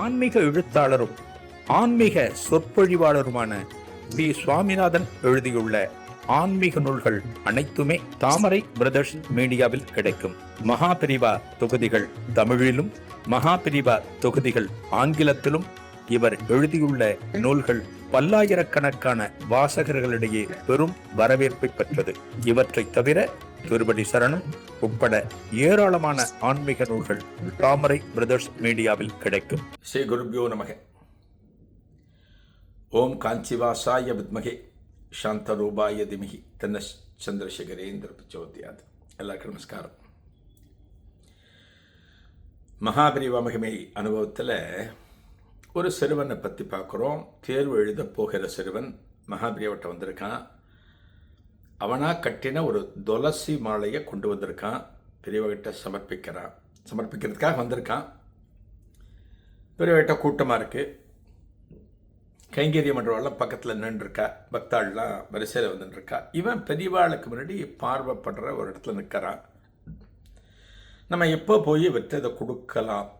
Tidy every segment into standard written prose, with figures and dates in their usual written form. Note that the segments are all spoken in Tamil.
ஆன்மீக எழுத்தாளரும் ஆன்மீக சொற்பொழிவாளருமான பி. சுவாமிநாதன் எழுதியுள்ள ஆன்மீக நூல்கள் அனைத்துமே தாமரை பிரதர்ஸ் மீடியாவில் கிடைக்கும். மகாபிரிவா தொகுதிகள் தமிழிலும், மகாபிரிவா தொகுதிகள் ஆங்கிலத்திலும் இவர் எழுதியுள்ள நூல்கள் பல்லாயிரக்கணக்கான வாசகர்களிடையே பெரும் வரவேற்பை பெற்றது. இவற்றை தவிர திருப்படி சரணம் உட்பட ஏராளமான ஆன்மீக நூல்கள் தாமரை பிரதர்ஸ் மீடியாவில் கிடைக்கும். ஸ்ரீ குருபியோ நமக. ஓம் காஞ்சிவாசாய வித்மகே சாந்தரூபாய திமிகி தன்ன சந்திரசேகரேந்திர பிரச்சோதயாத். எல்லாருக்கும் நமஸ்காரம். மகாபிரிவா மகிமை அனுபவத்தில் ஒரு சிறுவனை பற்றி பார்க்குறோம். தேர்வு எழுத போகிற சிறுவன் மகாபிரிவாட்ட வந்திருக்கான். அவனாக கட்டின ஒரு துளசி மாலையை கொண்டு வந்திருக்கான். பெரியவகிட்ட சமர்ப்பிக்கிறதுக்காக வந்திருக்கான். பெரியவகிட்ட கூட்டமாக இருக்குது. கைங்கரிய மன்றவாள்லாம் பக்கத்தில் நின்றுருக்கா. பக்தாள்லாம் வரிசையில் வந்துட்டுருக்கா. இவன் பெரியவாளுக்கு முன்னாடி பார்வைப்படுற ஒரு இடத்துல நிற்கிறான். நம்ம எப்போ போய் இவற்றை இதை கொடுக்கலாம்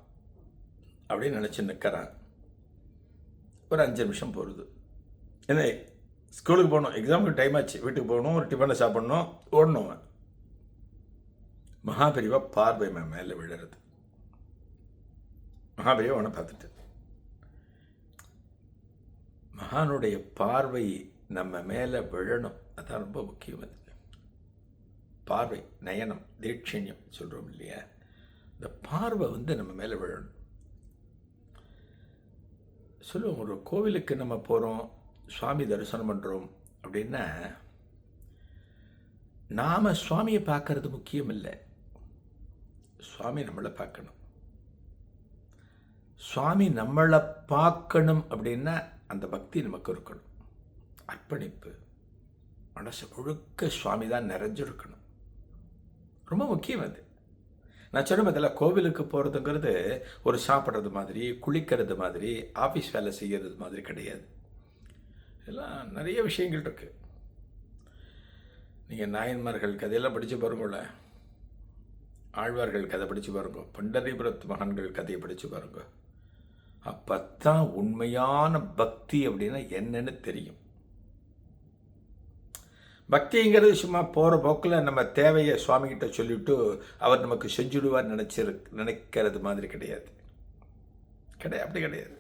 அப்படின்னு நினச்சி நிற்கிறான். ஒரு 5 நிமிஷம் போகிறது. என்ன ஸ்கூலுக்கு போகணும், எக்ஸாமுக்கு டைம் ஆச்சு, வீட்டுக்கு போகணும், ஒரு டிஃபனை சாப்பிட்ணும், ஓடணும். மகாபிரிவா பார்வை மேலே விழுறது. மகாபிரிவா அவனை பார்த்துட்டு, மகானுடைய பார்வை நம்ம மேலே விழணும். அதான் ரொம்ப முக்கியம். அது பார்வை, நயனம், தீட்சண்யம் சொல்கிறோம் இல்லையா, இந்த பார்வை நம்ம மேலே விழணும். சொல்லுவோம், ஒரு கோவிலுக்கு நம்ம போகிறோம், சுவாமி தரிசனம் பண்ணுறோம் அப்படின்னா நாம் சுவாமியை பார்க்கறது முக்கியம் இல்லை, சுவாமி நம்மளை பார்க்கணும். சுவாமி நம்மளை பார்க்கணும் அப்படின்னா அந்த பக்தி நமக்கு இருக்கணும். அர்ப்பணிப்பு, மனசு முழுக்க சுவாமி தான் நிறைஞ்சிருக்கணும். ரொம்ப முக்கியம் அது. நான் சொன்ன பதில் கோவிலுக்கு போகிறதுங்கிறது ஒரு சாப்பிட்றது மாதிரி, குளிக்கிறது மாதிரி, ஆஃபீஸ் வேலை செய்கிறது மாதிரி கிடையாது. எல்லாம் நிறைய விஷயங்கள் இருக்குது. நீங்கள் நாயன்மார்கள் கதையெல்லாம் படித்து பாருங்கள, ஆழ்வார்கள் கதை படித்து பாருங்க, பண்டரிபுரத்து மகான்கள் கதையை படித்து பாருங்க. அப்பத்தான் உண்மையான பக்தி அப்படின்னா என்னன்னு தெரியும். பக்திங்கிறது சும்மா போகிற போக்கில் நம்ம தேவையை சுவாமிகிட்ட சொல்லிவிட்டு அவர் நமக்கு செஞ்சுடுவார் நினைக்கிறது மாதிரி கிடையாது. அப்படி கிடையாது.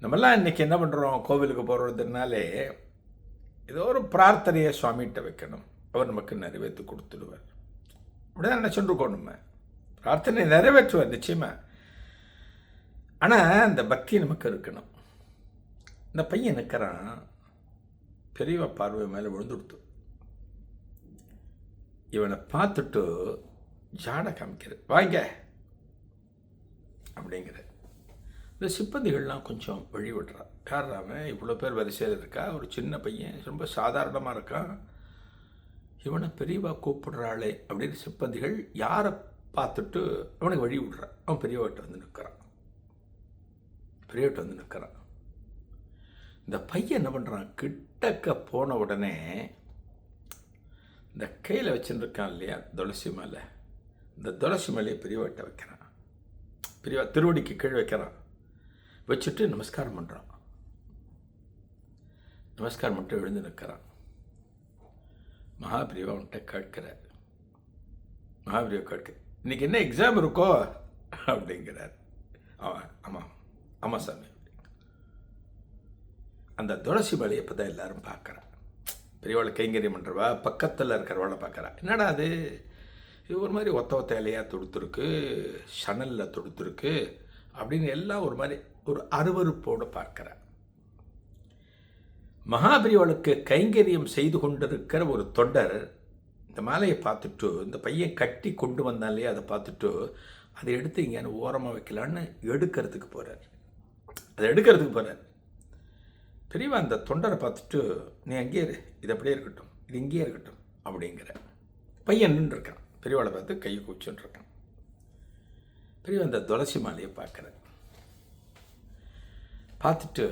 நம்மெல்லாம் இன்றைக்கி என்ன பண்ணுறோம், கோவிலுக்கு போகிறதுனாலே ஏதோ ஒரு பிரார்த்தனையை சுவாமிகிட்ட வைக்கணும், அவர் நமக்கு நிறைவேற்றி கொடுத்துடுவார். அப்படிதான் நினச்சுருக்கோம். நம்ம பிரார்த்தனை நிறைவேற்றுவார் நிச்சயமாக. ஆனால் அந்த பக்தி நமக்கு இருக்கணும். இந்த பையன் நிற்கிறான், பெரியவா பார்வை மேலே விழுந்துடுத்து. இவனை பார்த்துட்டு ஜாட காமிக்கிற, வாங்க அப்படிங்கிற. இந்த சிப்பந்திகள்லாம் கொஞ்சம் வழி விடுறா. யாராம இவ்வளோ பேர் வரிசையில் இருக்கா, ஒரு சின்ன பையன் ரொம்ப சாதாரணமாக இருக்கான், இவனை பெரியவா கூப்பிடுறாளே அப்படின்னு சிப்பந்திகள் யாரை பார்த்துட்டு அவனுக்கு வழி விடுறான். அவன் பெரியவாட்ட வந்து நிற்கிறான். இந்த பையன் என்ன பண்ணுறான், கிட்டக்க போன உடனே இந்த கையில் வச்சுருக்கான் இல்லையா துளசி மாலை, இந்த துளசி மாலையை பெரியவாட்ட வைக்கிறான். பெரியவா திருவடிக்கு கீழ் வைக்கிறான். வச்சுட்டு நமஸ்காரம் பண்ணுறான். நமஸ்காரம் மட்டும் எழுந்து நிற்கிறான். மகாபிரிவா அவன்கிட்ட கேட்கிறார். மகாபிரிவா கேட்க, இன்னைக்கு என்ன எக்ஸாம் இருக்கோ அப்படிங்கிறார். ஆமாம் சாமி. அந்த துளசி மாலையை இப்போ தான் எல்லாரும் பார்க்குறான். பெரியவாளை கைங்கரியம் பண்ணுறவா பக்கத்தில் இருக்கிறவாளை பார்க்குறா. என்னடா அது, இது ஒரு மாதிரி ஒத்த இலையாக தொடுத்துருக்கு, சணலில் தொடுத்துருக்கு அப்படின்னு எல்லாம் ஒரு மாதிரி ஒரு அருவருப்போடு பார்க்குறான். மகாபிரிவாளுக்கு கைங்கரியம் செய்து கொண்டிருக்கிற ஒரு தொண்டர் இந்த மாலையை பார்த்துட்டு, இந்த பையன் கட்டி கொண்டு வந்தான் இல்லையா, அதை பார்த்துட்டு அதை எடுத்து இங்கே ஓரமாக வைக்கலான்னு எடுக்கிறதுக்கு போகிறார். பெரியவா அந்த தொண்டரை பார்த்துட்டு, நீ அங்கேயே இரு, இது அப்படியே இருக்கட்டும், இது இங்கேயே இருக்கட்டும் அப்படிங்கிற. பையன் நின்றுருக்கான். பெரியவாளை பார்த்து கையை கூச்சுன்ட்ருக்கான். பெரியவா அந்த துளசி மாலையை பார்த்துட்டு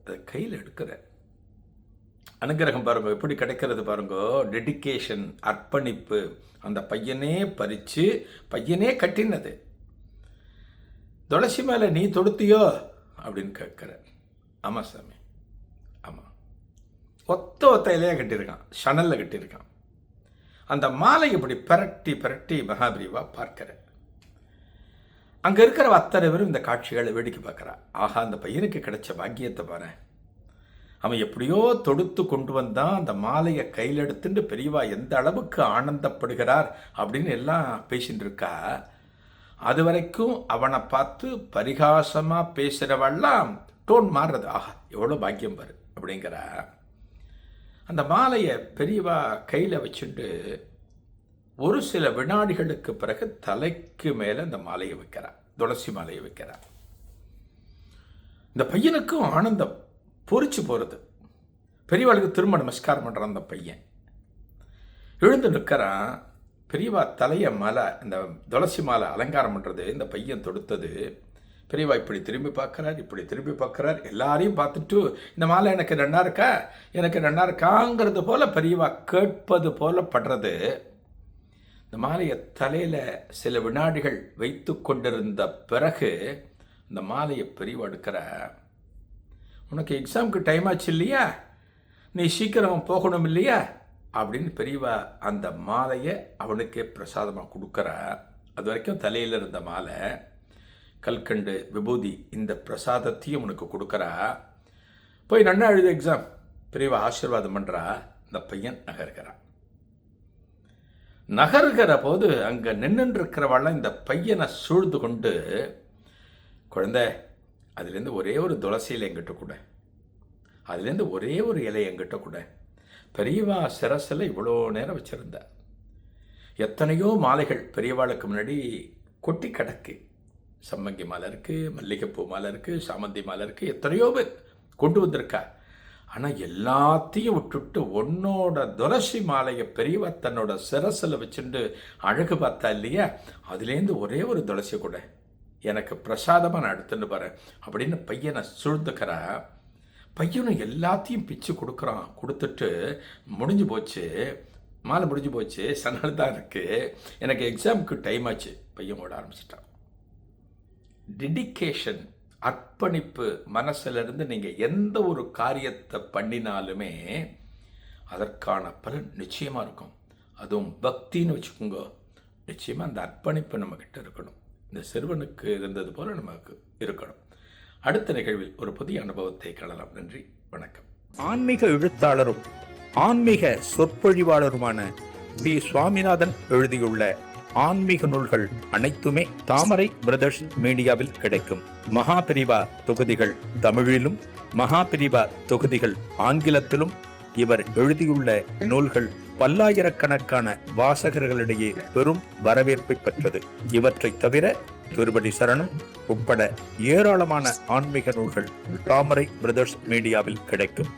அதை கையில் எடுக்கிற. அனுகிரகம் பாருங்க எப்படி கிடைக்கிறது பாருங்க. டெடிக்கேஷன், அர்ப்பணிப்பு. அந்த பையனே பறித்து பையனே கட்டினது. துளசி மேலே நீ தொடுத்தியோ அப்படின்னு கேட்குறார். ஆமாம் சாமி, ஆமாம். ஒத்த இலையாக கட்டியிருக்கான், சணலில் கட்டியிருக்கான். அந்த மாலை இப்படி பரட்டி பரட்டி மகாபிரிவா பார்க்கிறார். அங்கே இருக்கிற அத்தனை பேரும் இந்த காட்சிகளை வேடிக்கை பார்க்குறா. ஆஹா, அந்த பையனுக்கு கிடைச்ச பாக்கியத்தை பாரு, அவன் எப்படியோ தொடுத்து கொண்டு வந்தான், அந்த மாலையை கையில் எடுத்துட்டு பெரியவா எந்த அளவுக்கு ஆனந்தப்படுகிறார் அப்படின்னு எல்லாம் பேசிட்டு இருக்கா. அது வரைக்கும் அவனை பார்த்து பரிகாசமாக பேசுகிறவெல்லாம் டோன் மாறுறது. ஆஹா, எவ்வளோ பாக்கியம் பாரு அப்படிங்கிற அந்த மாலையை பெரியவா கையில் வச்சுட்டு ஒரு சில வினாடிகளுக்கு பிறகு தலைக்கு மேலே அந்த மாலையை வைக்கிறார், துளசி மாலையை வைக்கிறார். இந்த பையனுக்கும் ஆனந்தம் பொறிச்சு போகிறது. பெரியவாளுக்கு திரும்ப நமஸ்காரம் பண்ணுறான். அந்த பையன் எழுந்து நிற்கிறான். பெரியவா தலையை மாலை, இந்த துளசி மாலை அலங்காரம் பண்ணுறது இந்த பையன் தொடுத்தது. பெரியவா இப்படி திரும்பி பார்க்குறார், இப்படி திரும்பி பார்க்குறார். எல்லாரையும் பார்த்துட்டு இந்த மாலை எனக்கு நன்னா இருக்கா, எனக்கு நன்னா இருக்காங்கிறது போல் பெரியவா கேட்பது போல் படுறது. இந்த மாலையை தலையில் சில வினாடிகள் வைத்து கொண்டிருந்த பிறகு இந்த மாலையை பெரியவா எடுக்கிற. உனக்கு எக்ஸாமுக்கு டைம் ஆச்சு இல்லையா, நீ சீக்கிரம் போகணும் இல்லையா அப்படின்னு பெரியவா அந்த மாலையை அவனுக்கே பிரசாதமாக கொடுக்குற. அது வரைக்கும் தலையில் இருந்த மாலை, கல்கண்டு, விபூதி, இந்த பிரசாதத்தையும் உனக்கு கொடுக்குறா. போய் நன்னா எழுது எக்ஸாம், பெரியவா ஆசீர்வாதம் பண்ணுறா. இந்த பையன் நகர்கிற போது அங்கே நின்றுருக்கிறவெல்லாம் இந்த பையனை சூழ்ந்து கொண்டு, குழந்தை அதுலேருந்து ஒரே ஒரு துளசியில் எங்கிட்ட கூட, அதுலேருந்து ஒரே ஒரு இலை எங்கிட்ட கூட. பெரியவா சிரசில் இவ்வளோ நேரம் வச்சுருந்த எத்தனையோ மாலைகள் பெரியவாளுக்கு முன்னாடி கொட்டி கிடக்கு. சம்மங்கி மாலை இருக்குது, மல்லிகைப்பூ மாலை இருக்குது, சாமந்தி மாலை இருக்குது, எத்தனையோ பேர் கொண்டு வந்திருக்கா. ஆனால் எல்லாத்தையும் விட்டுட்டு உன்னோட துளசி மாலையை பெரியவா தன்னோட சிரசில் வச்சுட்டு அழகு பார்த்தா இல்லையா, அதுலேருந்து ஒரே ஒரு துளசி கூட எனக்கு பிரசாதமாக நான் எடுத்துன்னு போகிறேன் அப்படின்னு பையனை சூழ்ந்துக்கிறா. பையனும் எல்லாத்தையும் பிச்சு கொடுக்குறான். கொடுத்துட்டு முடிஞ்சு போச்சு, மாலை முடிஞ்சு போச்சு, சனல் தான் இருக்குது, எனக்கு எக்ஸாமுக்கு டைம் ஆச்சு. பையன் ஓட ஆரம்பிச்சிட்டான். டெடிக்கேஷன், அர்ப்பணிப்பு மனசிலிருந்து நீங்கள் எந்த ஒரு காரியத்தை பண்ணினாலுமே அதற்கான பலன் நிச்சயமாக இருக்கும். அதுவும் பக்தின்னு வச்சுக்கோங்க, நிச்சயமாக அந்த அர்ப்பணிப்பு நம்மக்கிட்ட இருக்கணும். இந்த சிறுவனுக்கு இருந்தது போல் நமக்கு இருக்கணும். அடுத்த நிகழ்வில் ஒரு புதிய அனுபவத்தை காணலாம். நன்றி, வணக்கம். ஆன்மீக எழுத்தாளரும் ஆன்மீக சொற்பொழிவாளருமான பி. சுவாமிநாதன் எழுதியுள்ள ஆன்மீக நூல்கள் அனைத்துமே தாமரை பிரதர்ஸ் மீடியாவில் கிடைக்கும். மகாபிரிவா தொகுதிகள் தமிழிலும், மகாபிரிவா தொகுதிகள் ஆங்கிலத்திலும் இவர் எழுதியுள்ள நூல்கள் பல்லாயிரக்கணக்கான வாசகர்களிடையே பெரும் வரவேற்பை பெற்றது. இவற்றை தவிர திருப்படி சரணம் உட்பட ஏராளமான ஆன்மீக நூல்கள் தாமரை பிரதர்ஸ் மீடியாவில் கிடைக்கும்.